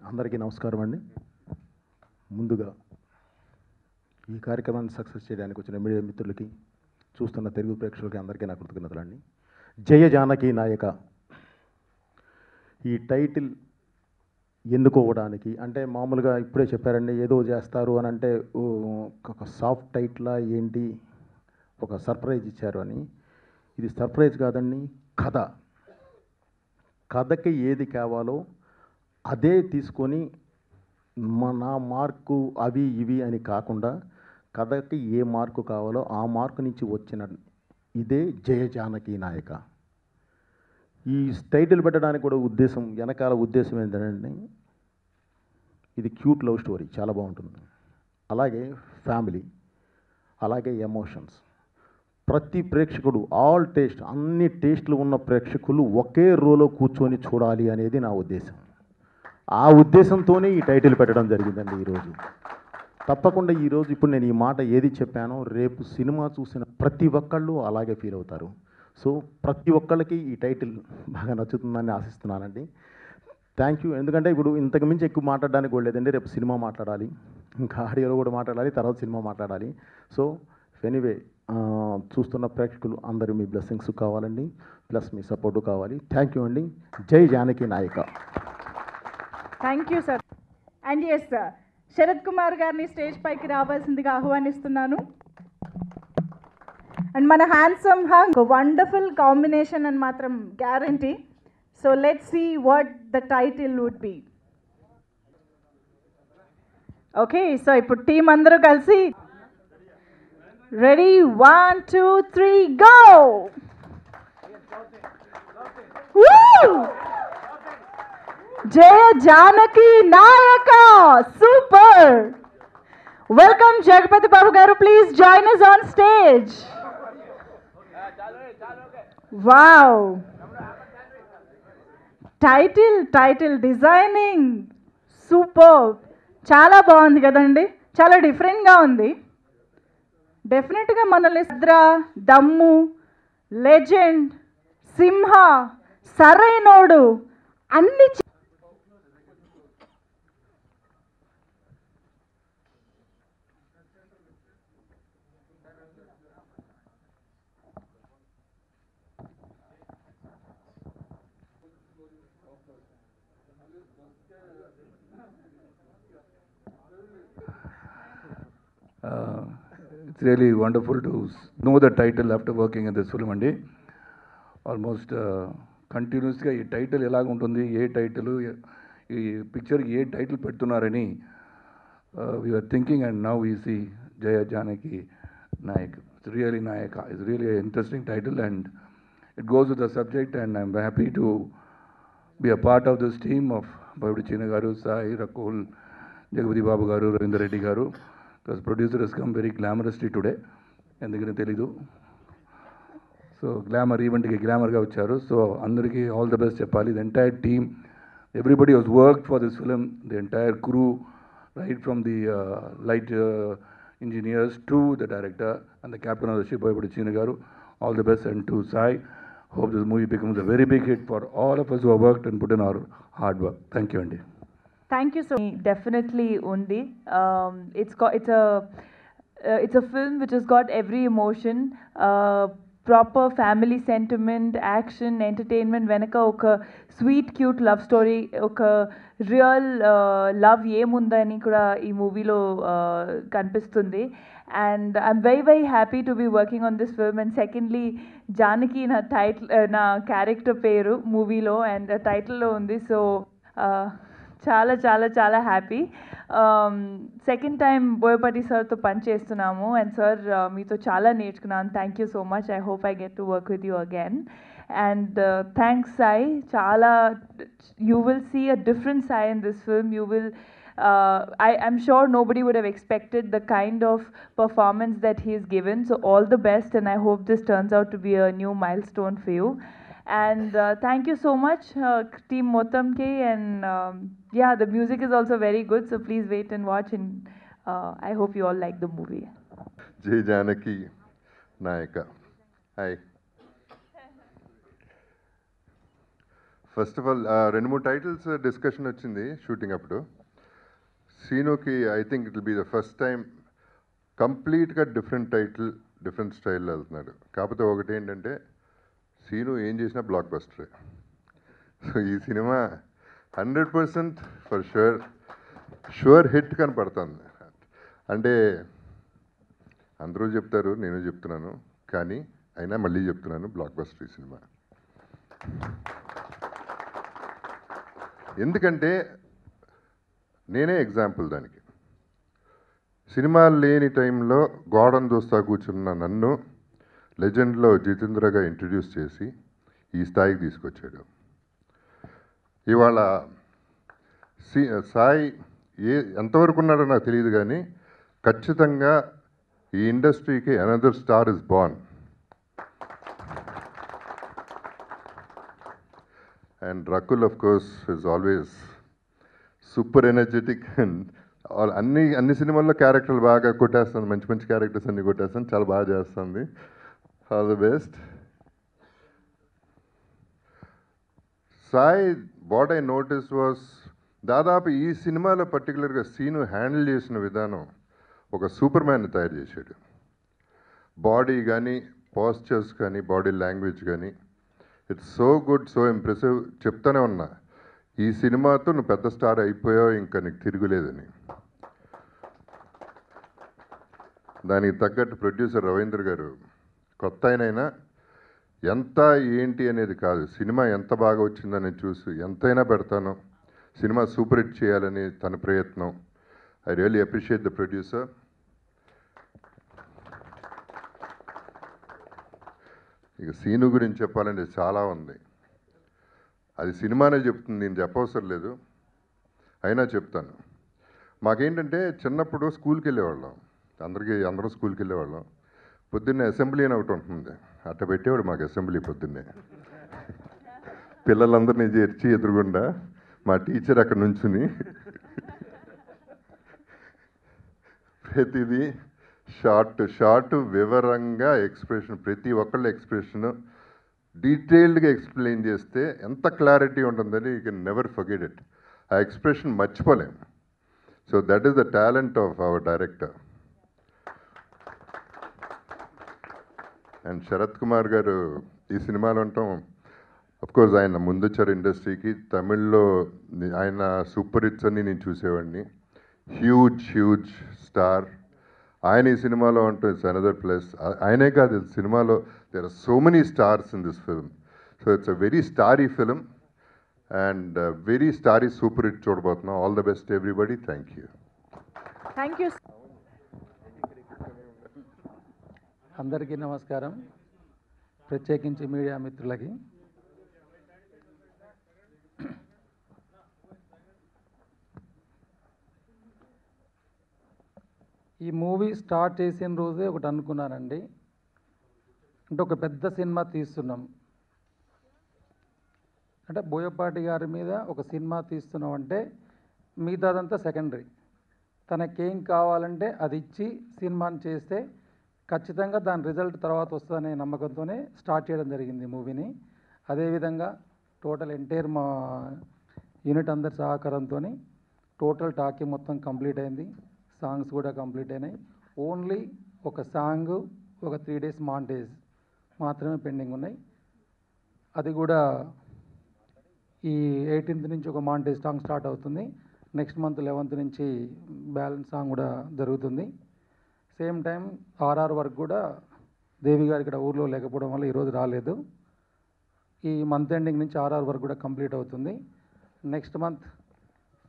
అందరికీ నమస్కారం అండి. ముందుగా ఈ కార్యక్రమాన్ని సక్సెస్ చేయడానికి వచ్చిన మీడియా మిత్రులకి, చూస్తున్న తెలుగు ప్రేక్షకులకి అందరికీ నా కృతజ్ఞతలండి. జయ జానకి నాయక ఈ టైటిల్ ఎన్నుకోవడానికి అంటే మామూలుగా ఇప్పుడే చెప్పారండి, ఏదో చేస్తారు అని అంటే ఒక సాఫ్ట్ టైటిలా ఏంటి, ఒక సర్ప్రైజ్ ఇచ్చారు అని. ఇది సర్ప్రైజ్ కాదండి, కథకి ఏది కావాలో అదే తీసుకొని నా మార్కు అవి ఇవి అని కాకుండా కథకి ఏ మార్కు కావాలో ఆ మార్కు నుంచి వచ్చిన ఇదే జయ జానకి నాయక. ఈ టైటిల్ పెట్టడానికి కూడా వెనకాల ఉద్దేశం ఏంటంటే, ఇది క్యూట్ లవ్ స్టోరీ, చాలా బాగుంటుంది. అలాగే ఫ్యామిలీ, అలాగే ఎమోషన్స్. ప్రతి ప్రేక్షకుడు అన్ని టేస్ట్లు ఉన్న ప్రేక్షకులు ఒకే రోలో కూర్చొని చూడాలి అనేది నా ఉద్దేశం. ఆ ఉద్దేశంతోనే ఈ టైటిల్ పెట్టడం జరిగిందండి ఈరోజు. తప్పకుండా ఈరోజు ఇప్పుడు నేను ఈ మాట ఏది చెప్పానో రేపు సినిమా చూసిన ప్రతి ఒక్కళ్ళు అలాగే ఫీల్ అవుతారు. సో ప్రతి ఒక్కళ్ళకి ఈ టైటిల్ బాగా నచ్చుతుందని ఆశిస్తున్నానండి. Thank you. ఎందుకంటే ఇప్పుడు ఇంతకు మించి ఎక్కువ మాట్లాడడానికి కూడా లేదండి. రేపు సినిమా మాట్లాడాలి, ఇంకా ఆడియోలో కూడా మాట్లాడాలి, తర్వాత సినిమా మాట్లాడాలి. సో ఎనీవే, చూస్తున్న ప్రేక్షకులు అందరూ మీ బ్లెస్సింగ్స్ కావాలండి, ప్లస్ మీ సపోర్టు కావాలి. థ్యాంక్ యూ అండి. Jai Janaki Nayaka. Thank you sir. And yes sir, Sarath Kumar గారిని స్టేజ్ పైకి రావాల్సిందిగా ఆహ్వానిస్తున్నాను. అండ్ మన హ్యాండ్సమ్ హంగ్ వండర్ఫుల్ కాంబినేషన్ అని మాత్రం guarantee. So let's see what the title would be. Okay, so ఇప్పుడు టీం అందరూ కలిసి రెడీ, 1 2 3 గో. జయ జానకి నాయక, సూపర్. వెల్కమ్ జగపతి బాబు గారు, please join us on stage. Wow, title designing super, చాలా బాగుంది కదండి, చాలా డిఫరెంట్గా ఉంది. డెఫినెట్గా మనల్ని దమ్ము, లెజెండ్, సింహ, సరైనోడు అన్ని It's really wonderful to know the title after working in this film అండి. ఆల్మోస్ట్ కంటిన్యూస్గా ఈ టైటిల్ ఎలాగ ఉంటుంది, ఏ టైటిల్ ఈ పిక్చర్కి ఏ టైటిల్ పెడుతున్నారని we are thinking, and now we see Jaya Janaki Nayak. It's really Nayaka. It's really interesting title and it goes with the subject, and I'm happy to be a part of this team of Boyapati Seenu గారు, సాయి, రకుల్, జగపతి బాబు గారు, రవీందర్ రెడ్డి గారు. Because producer has come very glamorously today, ఎందుకని తెలీదు. So ఈవెంట్కి గ్లామర్గా వచ్చారు. So అందరికీ all the best చెప్పాలి. The entire team, everybody was worked for this film, the entire crew, right from the light engineers to the director and the captain of the ship Boyapati Seenu గారు. All the best, and to Sai, hope this movie becomes a very big hit for all of us who have worked and put in our hard work. Thank you అండి. Thank you so definitely ఉంది. It's a film which has got every emotion, proper family sentiment, action, entertainment, వెనక ఒక sweet cute love story, ఒక real love ఏముందని కూడా ఈ మూవీలో కనిపిస్తుంది. And I'm very happy to be working on this film. And secondly, Janaki నా character పేరు మూవీలో అండ్ టైటిల్లో ఉంది. సో చాలా హ్యాపీ. సెకండ్ టైం బోయపాటి సార్తో పనిచేస్తున్నాము, అండ్ సార్ మీతో చాలా నేర్చుకున్నాను. Thank you so much. I hope I get to work with you again. And thanks Sai. You will see a different Sai in this film. You will I'm sure nobody would have expected the kind of performance that he's given. So all the best, and I hope this turns out to be a new milestone for you. And thank you so much, team Motam K, and yeah, the music is also very good, so please wait and watch, and I hope you all like the movie. Jai Janaki Nayaka. Hi. First of all 2-3 titles discussion వచ్చింది shooting అప్పుడు. సీనుకి I think it will be the first time కంప్లీట్గా different title different స్టైల్లో వెళ్తున్నాడు. కాకపోతే ఒకటి ఏంటంటే సీను ఏం చేసినా బ్లాక్ బస్టరే. సో ఈ సినిమా 100% ఫర్ షూర్ హిట్ కనపడుతుంది. అంటే అందరూ చెప్తారు, నేను చెప్తున్నాను, కానీ అయినా మళ్ళీ చెప్తున్నాను, బ్లాక్ బస్టర్ ఈ సినిమా. ఎందుకంటే నేనే ఎగ్జాంపుల్ దానికి. సినిమా లేని టైంలో గోడను చూస్తా కూర్చున్న నన్ను లెజెండ్లో జితేంద్రగా ఇంట్రడ్యూస్ చేసి ఈ స్థాయికి తీసుకొచ్చాడు. ఇవాళ సాయి ఎంతవరకు ఉన్నాడో నాకు తెలియదు, కానీ ఖచ్చితంగా ఈ ఇండస్ట్రీకి another star is born. And Rakul of course is always super energetic and అన్ని సినిమాల్లో క్యారెక్టర్లు బాగా కొట్టేస్తుంది, మంచి మంచి క్యారెక్టర్స్ అన్ని కొట్టేస్తాను, చాలా బాగా చేస్తుంది. All the best. Sai what I notice was దాదాపు ఈ సినిమాలో పర్టికులర్గా సీను హ్యాండిల్ చేసిన విధానం ఒక సూపర్ మ్యాన్ని తయారు చేశాడు. బాడీ కానీ పోస్చర్స్ కానీ బాడీ లాంగ్వేజ్ కానీ it's so good, so impressive. చెప్తానే ఉన్నా ఈ సినిమాతో నువ్వు పెద్ద స్టార్ అయిపోయావు, ఇంకా నీకు తిరుగులేదని. దానికి తగ్గట్టు ప్రొడ్యూసర్ రవీంద్ర గారు కొత్త ఆయనైనా ఎంత ఏంటి అనేది కాదు, సినిమా ఎంత బాగా వచ్చిందని చూసి ఎంతైనా పెడతాను, సినిమా సూపర్ హిట్ చేయాలని తన ప్రయత్నం. I really appreciate the producer. ఇక సీను గురించి చెప్పాలంటే చాలా ఉంది, అది సినిమానే చెప్తుంది, నేను చెప్పవసరం లేదు, అయినా చెప్తాను. మాకేంటంటే చిన్నప్పుడు స్కూల్కి వెళ్ళేవాళ్ళం, అందరూ స్కూల్కి వెళ్ళేవాళ్ళం. పొద్దున్నే అసెంబ్లీ అని ఒకటి ఉంటుంది, అట్ట పెట్టేవాడు మాకు అసెంబ్లీ పొద్దున్నే. పిల్లలందరినీ చేర్చి ఎదురుగుండా మా టీచర్ అక్కడ నుంచుని ప్రతిదీ షార్ట్ వివరంగా ఎక్స్ప్రెషన్, ప్రతి ఒక్కళ్ళ ఎక్స్ప్రెషను డీటెయిల్డ్గా ఎక్స్ప్లెయిన్ చేస్తే ఎంత క్లారిటీ ఉంటుందని you can never forget it. ఆ ఎక్స్ప్రెషన్ మర్చిపోలేం. So that is the talent of our director. And Sarath Kumar garu ఈ సినిమాలో ఉంటాం. అఫ్కోర్స్ ఆయన ముందొచ్చారు ఇండస్ట్రీకి, తమిళ్లో ఆయన సూపర్ హిట్స్ అన్ని నేను చూసేవాడిని. Huge star. ఆయన ఈ సినిమాలో ఉంటే ఇట్స్ అనదర్ ప్లస్. ఆయనే కాదు, సినిమాలో there are so many stars in this film. So it's a very starry film and very starry super hit చూడబోతున్నాం. All the best everybody. Thank you. Thank you. అందరికీ నమస్కారం, ప్రత్యేకించి మీడియా మిత్రులకి. ఈ movie start చేసిన రోజే ఒకటి అనుకున్నానండి, అంటే ఒక పెద్ద సినిమా తీస్తున్నాం, అంటే బోయపాటి గారి మీద ఒక సినిమా తీస్తున్నాం అంటే మిగతాదంతా సెకండరీ. తనకేం కావాలంటే అది ఇచ్చి సినిమాని చేస్తే ఖచ్చితంగా దాని రిజల్ట్ తర్వాత వస్తుందనే నమ్మకంతోనే స్టార్ట్ చేయడం జరిగింది మూవీని. అదేవిధంగా టోటల్ ఎంటైర్ మా యూనిట్ అందరి సహకారంతో టోటల్ టాకీ మొత్తం కంప్లీట్ అయింది, సాంగ్స్ కూడా కంప్లీట్ అయినాయి. ఓన్లీ ఒక సాంగ్, ఒక 3 days మాంటేజ్ మాత్రమే పెండింగ్ ఉన్నాయి. అది కూడా ఈ 18th నుంచి ఒక మాంటేజ్ సాంగ్ స్టార్ట్ అవుతుంది. నెక్స్ట్ మంత్ 11th నుంచి బ్యాలెన్స్ సాంగ్ కూడా జరుగుతుంది. సేమ్ టైం ఆర్ఆర్ వర్క్ కూడా దేవి గారు ఇక్కడ ఊర్లో లేకపోవడం వల్ల ఈరోజు రాలేదు. ఈ మంత్ ఎండింగ్ నుంచి ఆర్ఆర్ వర్క్ కూడా కంప్లీట్ అవుతుంది. Next month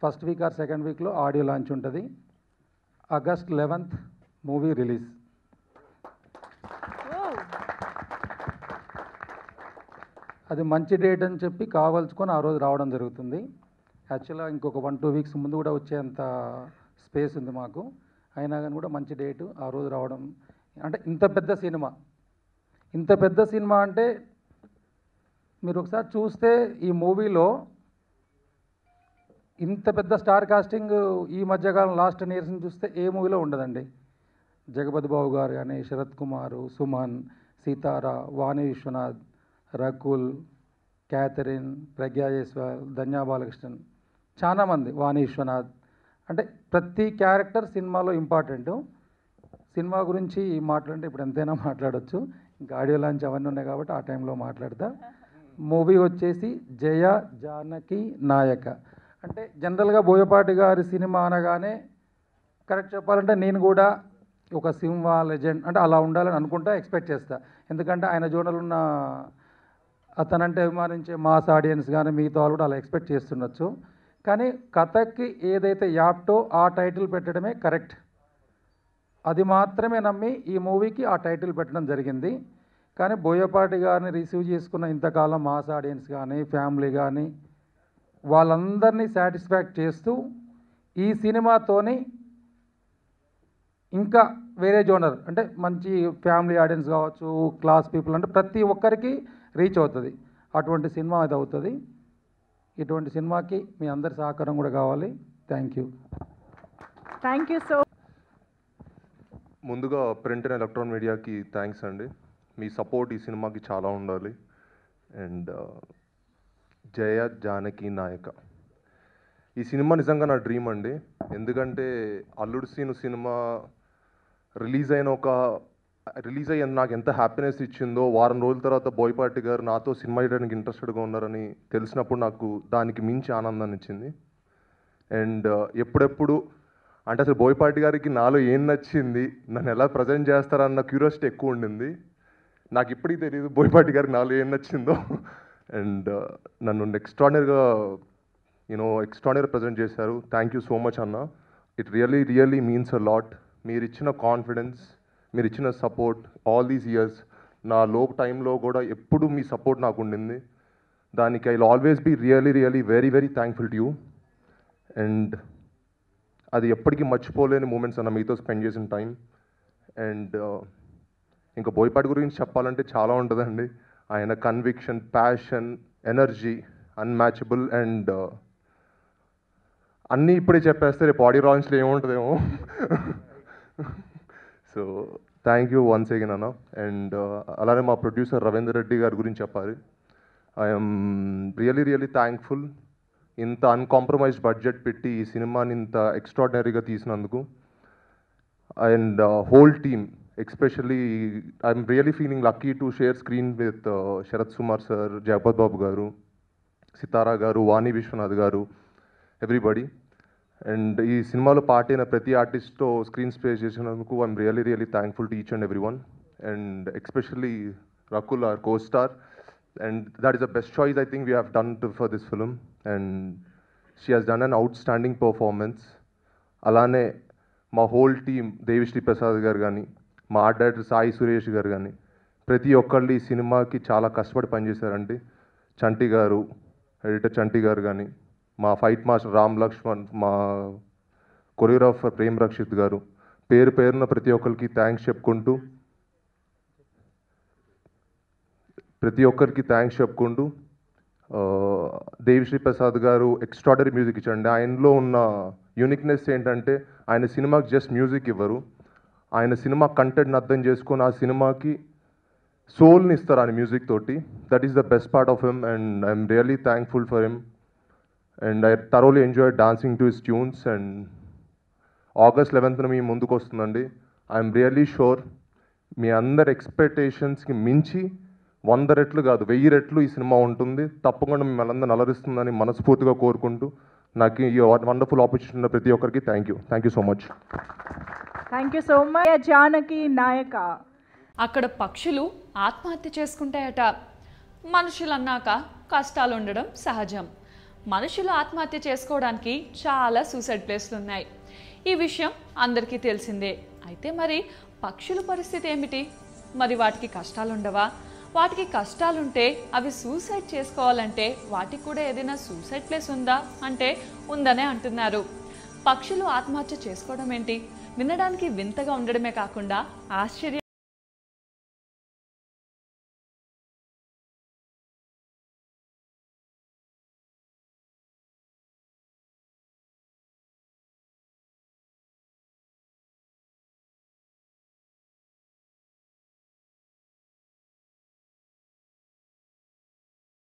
first week or second వీక్లో ఆడియో లాంచ్ ఉంటుంది. August 11th movie release. అది మంచి డేట్ అని చెప్పి కావాల్చుకొని ఆ రోజు రావడం జరుగుతుంది. యాక్చువల్గా ఇంకొక 1-2 weeks ముందు కూడా వచ్చేంత స్పేస్ ఉంది మాకు, అయినా కానీ కూడా మంచి డేటు ఆ రోజు రావడం. అంటే ఇంత పెద్ద సినిమా అంటే మీరు ఒకసారి చూస్తే ఈ మూవీలో ఇంత పెద్ద స్టార్ కాస్టింగ్ ఈ మధ్యకాలం లాస్ట్ 10 years చూస్తే ఏ మూవీలో ఉండదండి. జగపతి బాబు గారు కానీ, శరత్ కుమార్, సుమన్, సీతారా, వాణి విశ్వనాథ్, రకుల్, క్యాథరిన్, ప్రజ్ఞా జైస్వాల్, ధన్యా బాలకృష్ణన్, చాలామంది, వాణి విశ్వనాథ్. అంటే ప్రతి క్యారెక్టర్ సినిమాలో ఇంపార్టెంట్. సినిమా గురించి మాట్లాడంటే ఇప్పుడు ఎంతైనా మాట్లాడవచ్చు, ఇంకా ఆడియో లాంచ్ అవన్నీ ఉన్నాయి కాబట్టి ఆ టైంలో మాట్లాడతా. మూవీ వచ్చేసి జయ జానకి నాయక. అంటే జనరల్గా బోయపాటి గారి సినిమా అనగానే కరెక్ట్ చెప్పాలంటే నేను కూడా ఒక సింహ లెజెండ్ అంటే అలా ఉండాలని అనుకుంటా, ఎక్స్పెక్ట్ చేస్తా. ఎందుకంటే ఆయన జోనల్ ఉన్న అతనంటే అభిమానించే మాస్ ఆడియన్స్ కానీ మిగతా వాళ్ళు కూడా అలా ఎక్స్పెక్ట్ చేస్తుండొచ్చు. కానీ కథకి ఏదైతే యాప్టో ఆ టైటిల్ పెట్టడమే కరెక్ట్. అది మాత్రమే నమ్మి ఈ మూవీకి ఆ టైటిల్ పెట్టడం జరిగింది. కానీ బోయపాటి గారిని రిసీవ్ చేసుకున్న ఇంతకాలం మాస్ ఆడియన్స్ కానీ ఫ్యామిలీ కానీ వాళ్ళందరినీ సాటిస్ఫాక్ట్ చేస్తూ ఈ సినిమాతోని ఇంకా వేరే జోనర్ అంటే మంచి ఫ్యామిలీ ఆడియన్స్ కావచ్చు, క్లాస్ పీపుల్ అంటే ప్రతి ఒక్కరికి రీచ్ అవుతుంది. అటువంటి సినిమా ఇది అవుతుంది. ఇటువంటి సినిమాకి మీ అందరి సహకారం కూడా కావాలి. Thank you. Thank you so. ముందుగా ప్రింట్ అండ్ ఎలక్ట్రానిక్ మీడియాకి థ్యాంక్స్ అండి. మీ సపోర్ట్ ఈ సినిమాకి చాలా ఉండాలి. అండ్ జయ జానకి నాయక ఈ సినిమా నిజంగా నా డ్రీమ్ అండి. ఎందుకంటే అల్లుడు సీను సినిమా రిలీజ్ అయ్యి నాకు ఎంత హ్యాపీనెస్ ఇచ్చిందో, వారం రోజుల తర్వాత బోయపాటి గారు నాతో సినిమా చేయడానికి ఇంట్రెస్టెడ్గా ఉన్నారని తెలిసినప్పుడు నాకు దానికి మించి ఆనందాన్ని ఇచ్చింది. అండ్ ఎప్పుడెప్పుడు అంటే అసలు బోయపాటి గారికి నాలో ఏం నచ్చింది, నన్ను ఎలా ప్రజెంట్ చేస్తారన్న క్యూరియాసిటీ ఎక్కువ ఉండింది. నాకు ఇప్పటికీ తెలియదు బోయపాటి గారికి నాలో ఏం నచ్చిందో. అండ్ నన్ను ఎక్స్ట్రాడినరీగా ఎక్స్ట్రాడినరీ ప్రజెంట్ చేశారు. థ్యాంక్ యూ సో మచ్ అన్న. It really means a lot. మీరు ఇచ్చిన కాన్ఫిడెన్స్, మీరు ఇచ్చిన సపోర్ట్ ఆల్ దీస్ ఇయర్స్, నా లో టైంలో కూడా ఎప్పుడు మీ సపోర్ట్ నాకు ఉండింది. దానికి I will always be really very thankful to you. And అది ఎప్పటికీ మర్చిపోలేని మూమెంట్స్ అన్న మీతో స్పెండ్ చేసిన టైం. అండ్ ఇంకా బోయపాటి గురించి చెప్పాలంటే చాలా ఉంటుందండి. ఆయన conviction, passion, energy unmatchable. And అన్నీ ఇప్పుడే చెప్పేస్తే రేపు ఆడియో లాంచ్లో ఏముంటుందేమో. So thank you once again అన్న. అండ్ అలానే మా ప్రొడ్యూసర్ రవీందర్ రెడ్డి గారి గురించి చెప్పాలి. I'm really thankful. ఇంత అన్కాంప్రమైజ్డ్ బడ్జెట్ పెట్టి ఈ సినిమాని ఇంత ఎక్స్ట్రాడినరీగా తీసినందుకు. And whole team, especially I'm really feeling lucky to share screen with Sarath Kumar sir, Jagapati Babu garu, Sitara గారు, వాణి విశ్వనాథ్ గారు, ఎవ్రీబడి. అండ్ ఈ సినిమాలో పార్ట్ అయిన ప్రతి ఆర్టిస్ట్తో స్క్రీన్ స్పేస్ చేసినందుకు I'm really thankful to each and every one. And especially Rakul, our co-star. And that is the best choice I think we have done for this film. And she has done an outstanding performance. అలానే మా whole team, Devi Sri Prasad గారు కానీ, మా art director Sai Suresh గారు కానీ, ప్రతి ఒక్కళ్ళు ఈ సినిమాకి చాలా కష్టపడి పనిచేశారండి. చంటి గారు, ఎడిటర్ చంటి గారు కానీ, మా ఫైట్ మాస్టర్ రామ్ లక్ష్మణ్, మా కొరియోగ్రాఫర్ ప్రేమ్ రక్షిత్ గారు, పేరున ప్రతి ఒక్కరికి థ్యాంక్స్ చెప్పుకుంటూ దేవిశ్రీ ప్రసాద్ గారు ఎక్స్ట్రాడనరీ మ్యూజిక్ ఇచ్చారండి. ఆయనలో ఉన్న యూనిక్నెస్ ఏంటంటే ఆయన సినిమాకి జస్ట్ మ్యూజిక్ ఇవ్వరు, ఆయన సినిమా కంటెంట్ని అర్థం చేసుకొని ఆ సినిమాకి సోల్ని ఇస్తారు ఆయన మ్యూజిక్ తోటి. That is the best part of him. And I'm really thankful for him. And I thoroughly enjoy dancing to his tunes. And August 11th మీ ముందుకు వస్తుందండి. ఐఎమ్ రియలీ షూర్ మీ అందరి ఎక్స్పెక్టేషన్స్కి మించి 100 రెట్లు కాదు 1000 రెట్లు ఈ సినిమా ఉంటుంది. తప్పకుండా మిమ్మల్ని అందరూ అలరిస్తుందని మనస్ఫూర్తిగా కోరుకుంటూ నాకు ఈ వండర్ఫుల్ ఆపర్చునిటీ ఉన్న ప్రతి ఒక్కరికి thank you so much. Thank you so much. Janaki నాయక. అక్కడ పక్షులు ఆత్మహత్య చేసుకుంటాయట. మనుషులు అన్నాక కష్టాలు ఉండడం సహజం. మనుషులు ఆత్మహత్య చేసుకోవడానికి చాలా సూసైడ్ ప్లేస్లు ఉన్నాయి. ఈ విషయం అందరికీ తెలిసిందే. అయితే మరి పక్షుల పరిస్థితి ఏమిటి? మరి వాటికి కష్టాలు ఉండవా? వాటికి కష్టాలుంటే అవి సూసైడ్ చేసుకోవాలంటే వాటికి కూడా ఏదైనా సూసైడ్ ప్లేస్ ఉందా అంటే ఉందనే అంటున్నారు. పక్షులు ఆత్మహత్య చేసుకోవడం ఏంటి? వినడానికి వింతగా ఉండడమే కాకుండా ఆశ్చర్యం